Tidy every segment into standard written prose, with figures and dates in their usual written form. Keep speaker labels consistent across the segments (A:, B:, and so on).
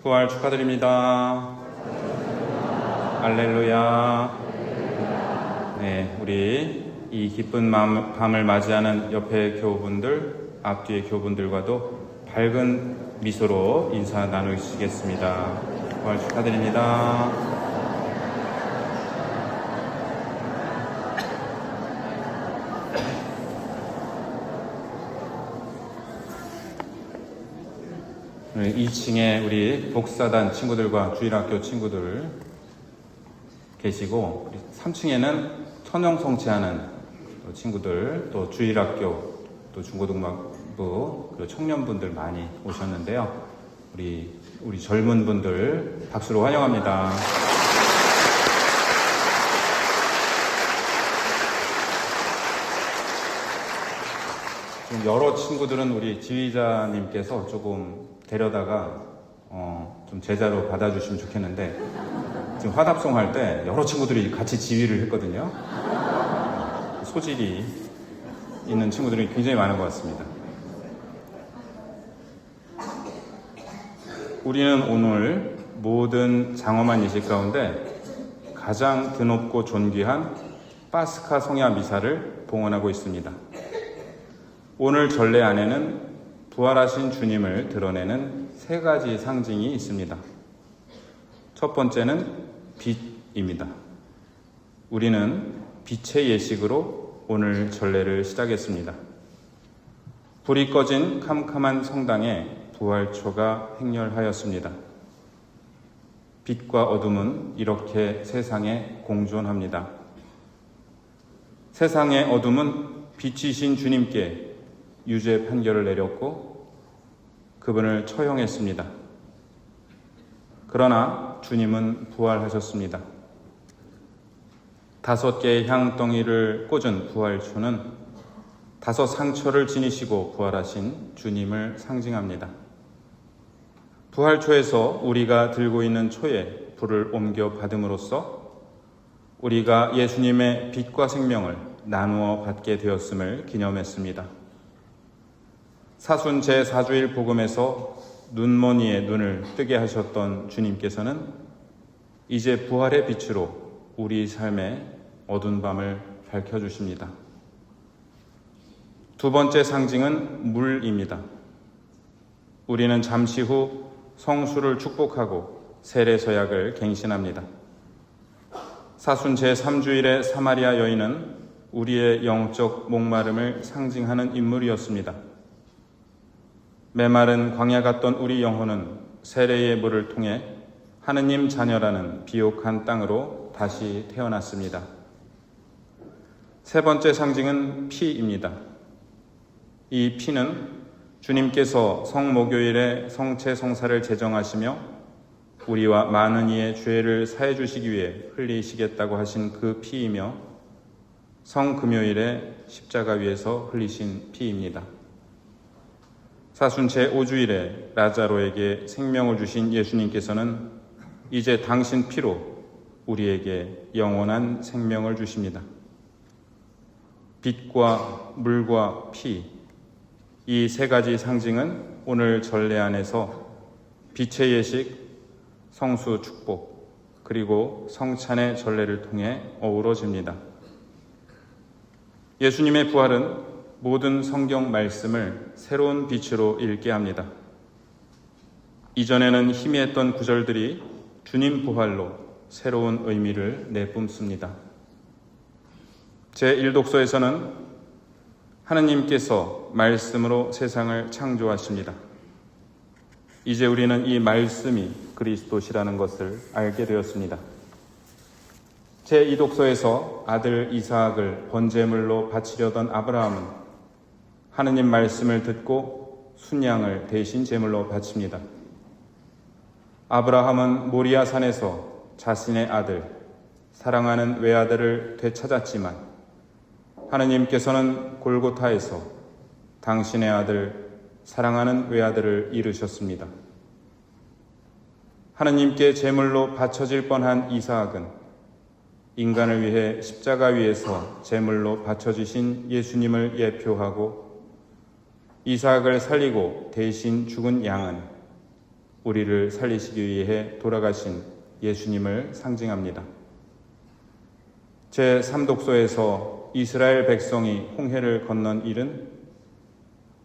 A: 부활 축하드립니다. 할렐루야. 네, 우리 이 기쁜 밤을 맞이하는 옆에 교우분들, 앞뒤의 교우분들과도 밝은 미소로 인사 나누시겠습니다. 부활 축하드립니다. 오늘 2층에 우리 복사단 친구들과 주일학교 친구들 계시고, 3층에는 천영 성취하는 친구들, 또 주일학교, 또 중고등학부, 그리고 청년분들 많이 오셨는데요. 우리 젊은 분들 박수로 환영합니다. 여러 친구들은 우리 지휘자님께서 조금 데려다가 좀 제자로 받아주시면 좋겠는데, 지금 화답송 할 때 여러 친구들이 같이 지휘를 했거든요. 소질이 있는 친구들이 굉장히 많은 것 같습니다. 우리는 오늘 모든 장엄한 예식 가운데 가장 드높고 존귀한 파스카 성야 미사를 봉헌하고 있습니다. 오늘 전례 안에는 부활하신 주님을 드러내는 세 가지 상징이 있습니다. 첫 번째는 빛입니다. 우리는 빛의 예식으로 오늘 전례를 시작했습니다. 불이 꺼진 캄캄한 성당에 부활초가 행렬하였습니다. 빛과 어둠은 이렇게 세상에 공존합니다. 세상의 어둠은 빛이신 주님께 유죄 판결을 내렸고 그분을 처형했습니다. 그러나 주님은 부활하셨습니다. 5개의 향덩이를 꽂은 부활초는 5 상처를 지니시고 부활하신 주님을 상징합니다. 부활초에서 우리가 들고 있는 초에 불을 옮겨 받음으로써 우리가 예수님의 빛과 생명을 나누어 받게 되었음을 기념했습니다. 사순 제4주일 복음에서 눈머니의 눈을 뜨게 하셨던 주님께서는 이제 부활의 빛으로 우리 삶의 어두운 밤을 밝혀주십니다. 두 번째 상징은 물입니다. 우리는 잠시 후 성수를 축복하고 세례서약을 갱신합니다. 사순 제3주일의 사마리아 여인은 우리의 영적 목마름을 상징하는 인물이었습니다. 메마른 광야 같던 우리 영혼은 세례의 물을 통해 하느님 자녀라는 비옥한 땅으로 다시 태어났습니다. 세 번째 상징은 피입니다. 이 피는 주님께서 성목요일에 성체 성사를 제정하시며 우리와 많은 이의 죄를 사해 주시기 위해 흘리시겠다고 하신 그 피이며 성금요일에 십자가 위에서 흘리신 피입니다. 사순 제5주일에 라자로에게 생명을 주신 예수님께서는 이제 당신 피로 우리에게 영원한 생명을 주십니다. 빛과 물과 피, 이 세 가지 상징은 오늘 전례 안에서 빛의 예식, 성수 축복, 그리고 성찬의 전례를 통해 어우러집니다. 예수님의 부활은 모든 성경 말씀을 새로운 빛으로 읽게 합니다. 이전에는 희미했던 구절들이 주님 부활로 새로운 의미를 내뿜습니다. 제1독서에서는 하느님께서 말씀으로 세상을 창조하십니다. 이제 우리는 이 말씀이 그리스도시라는 것을 알게 되었습니다. 제2독서에서 아들 이삭을 번제물로 바치려던 아브라함은 하느님 말씀을 듣고 순양을 대신 제물로 바칩니다. 아브라함은 모리아 산에서 자신의 아들, 사랑하는 외아들을 되찾았지만 하느님께서는 골고타에서 당신의 아들, 사랑하는 외아들을 이루셨습니다. 하느님께 제물로 바쳐질 뻔한 이삭은 인간을 위해 십자가 위에서 제물로 바쳐지신 예수님을 예표하고 이삭을 살리고 대신 죽은 양은 우리를 살리시기 위해 돌아가신 예수님을 상징합니다. 제3독소에서 이스라엘 백성이 홍해를 건넌 일은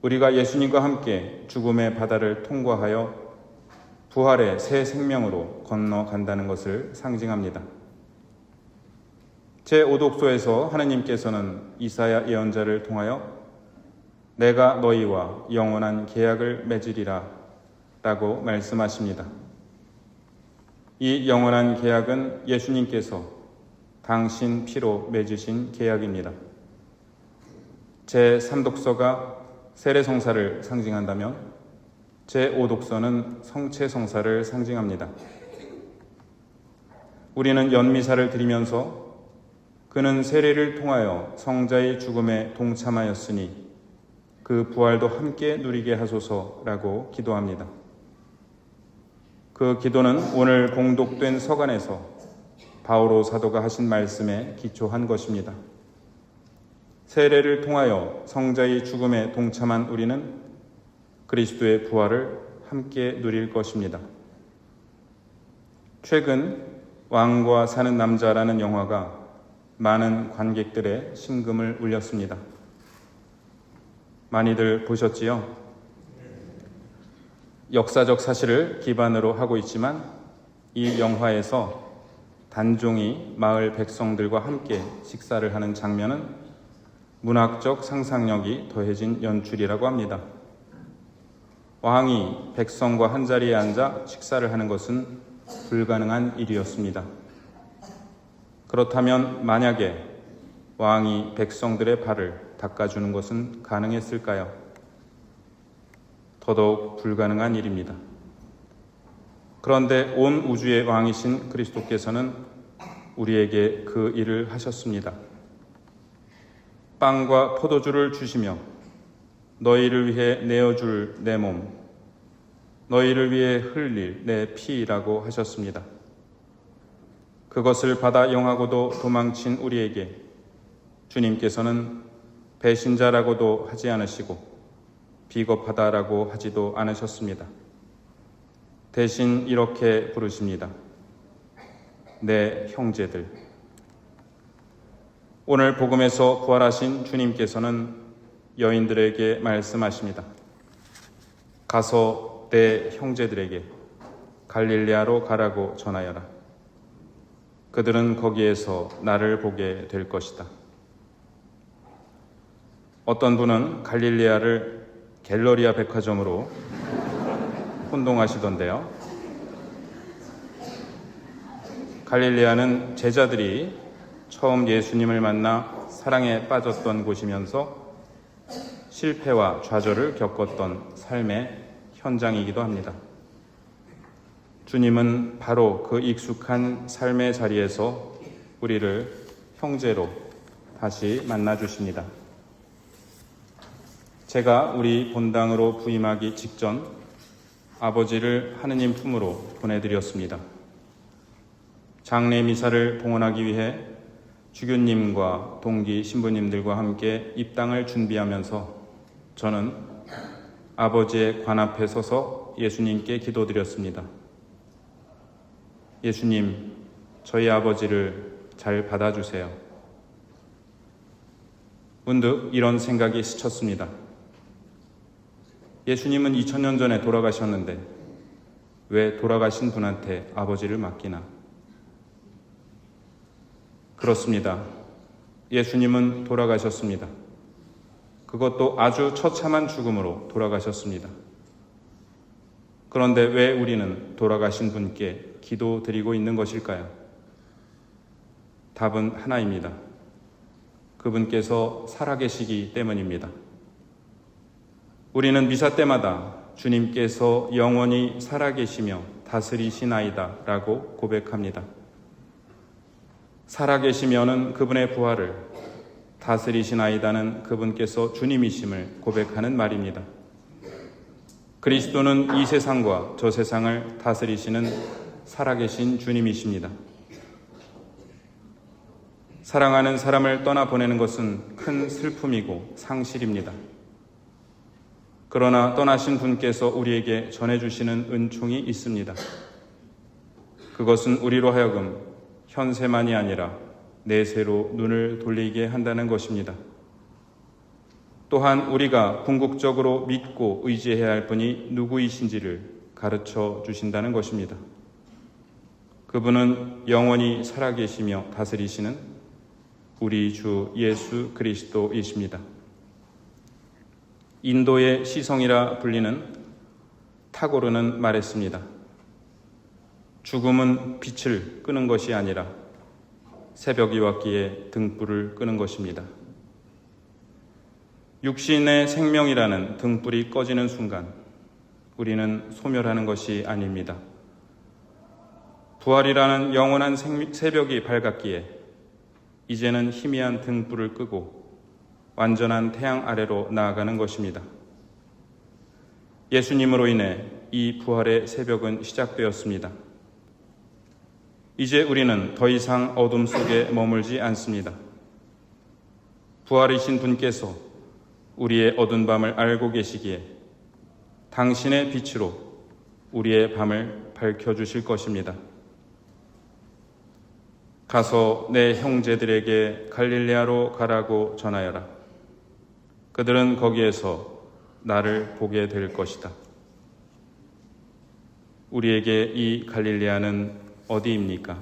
A: 우리가 예수님과 함께 죽음의 바다를 통과하여 부활의 새 생명으로 건너간다는 것을 상징합니다. 제5독소에서 하느님께서는 이사야 예언자를 통하여 내가 너희와 영원한 계약을 맺으리라 라고 말씀하십니다. 이 영원한 계약은 예수님께서 당신 피로 맺으신 계약입니다. 제3독서가 세례성사를 상징한다면 제5독서는 성체성사를 상징합니다. 우리는 연미사를 드리면서 그는 세례를 통하여 성자의 죽음에 동참하였으니 그 부활도 함께 누리게 하소서라고 기도합니다. 그 기도는 오늘 봉독된 서간에서 바오로 사도가 하신 말씀에 기초한 것입니다. 세례를 통하여 성자의 죽음에 동참한 우리는 그리스도의 부활을 함께 누릴 것입니다. 최근 왕과 사는 남자라는 영화가 많은 관객들의 심금을 울렸습니다. 많이들 보셨지요? 역사적 사실을 기반으로 하고 있지만 이 영화에서 단종이 마을 백성들과 함께 식사를 하는 장면은 문학적 상상력이 더해진 연출이라고 합니다. 왕이 백성과 한자리에 앉아 식사를 하는 것은 불가능한 일이었습니다. 그렇다면 만약에 왕이 백성들의 발을 닦아주는 것은 가능했을까요? 더더욱 불가능한 일입니다. 그런데 온 우주의 왕이신 그리스도께서는 우리에게 그 일을 하셨습니다. 빵과 포도주를 주시며 너희를 위해 내어줄 내 몸, 너희를 위해 흘릴 내 피라고 하셨습니다. 그것을 받아 영하고도 도망친 우리에게 주님께서는 배신자라고도 하지 않으시고 비겁하다라고 하지도 않으셨습니다. 대신 이렇게 부르십니다. 내 형제들. 오늘 복음에서 부활하신 주님께서는 여인들에게 말씀하십니다. 가서 내 형제들에게 갈릴레아로 가라고 전하여라. 그들은 거기에서 나를 보게 될 것이다. 어떤 분은 갈릴레아를 갤러리아 백화점으로 혼동하시던데요. 갈릴레아는 제자들이 처음 예수님을 만나 사랑에 빠졌던 곳이면서 실패와 좌절을 겪었던 삶의 현장이기도 합니다. 주님은 바로 그 익숙한 삶의 자리에서 우리를 형제로 다시 만나주십니다. 제가 우리 본당으로 부임하기 직전 아버지를 하느님 품으로 보내드렸습니다. 장례 미사를 봉헌하기 위해 주교님과 동기 신부님들과 함께 입당을 준비하면서 저는 아버지의 관 앞에 서서 예수님께 기도드렸습니다. 예수님, 저희 아버지를 잘 받아주세요. 문득 이런 생각이 스쳤습니다. 예수님은 2000년 전에 돌아가셨는데 왜 돌아가신 분한테 아버지를 맡기나? 그렇습니다. 예수님은 돌아가셨습니다. 그것도 아주 처참한 죽음으로 돌아가셨습니다. 그런데 왜 우리는 돌아가신 분께 기도드리고 있는 것일까요? 답은 하나입니다. 그분께서 살아계시기 때문입니다. 우리는 미사 때마다 주님께서 영원히 살아계시며 다스리시나이다 라고 고백합니다. 살아계시면은 그분의 부활을, 다스리시나이다는 그분께서 주님이심을 고백하는 말입니다. 그리스도는 이 세상과 저 세상을 다스리시는 살아계신 주님이십니다. 사랑하는 사람을 떠나보내는 것은 큰 슬픔이고 상실입니다. 그러나 떠나신 분께서 우리에게 전해주시는 은총이 있습니다. 그것은 우리로 하여금 현세만이 아니라 내세로 눈을 돌리게 한다는 것입니다. 또한 우리가 궁극적으로 믿고 의지해야 할 분이 누구이신지를 가르쳐 주신다는 것입니다. 그분은 영원히 살아계시며 다스리시는 우리 주 예수 그리스도이십니다. 인도의 시성이라 불리는 타고르는 말했습니다. 죽음은 빛을 끄는 것이 아니라 새벽이 왔기에 등불을 끄는 것입니다. 육신의 생명이라는 등불이 꺼지는 순간 우리는 소멸하는 것이 아닙니다. 부활이라는 영원한 새벽이 밝았기에 이제는 희미한 등불을 끄고 완전한 태양 아래로 나아가는 것입니다. 예수님으로 인해 이 부활의 새벽은 시작되었습니다. 이제 우리는 더 이상 어둠 속에 머물지 않습니다. 부활이신 분께서 우리의 어두운 밤을 알고 계시기에 당신의 빛으로 우리의 밤을 밝혀주실 것입니다. 가서 내 형제들에게 갈릴레아로 가라고 전하여라. 그들은 거기에서 나를 보게 될 것이다. 우리에게 이 갈릴레아는 어디입니까?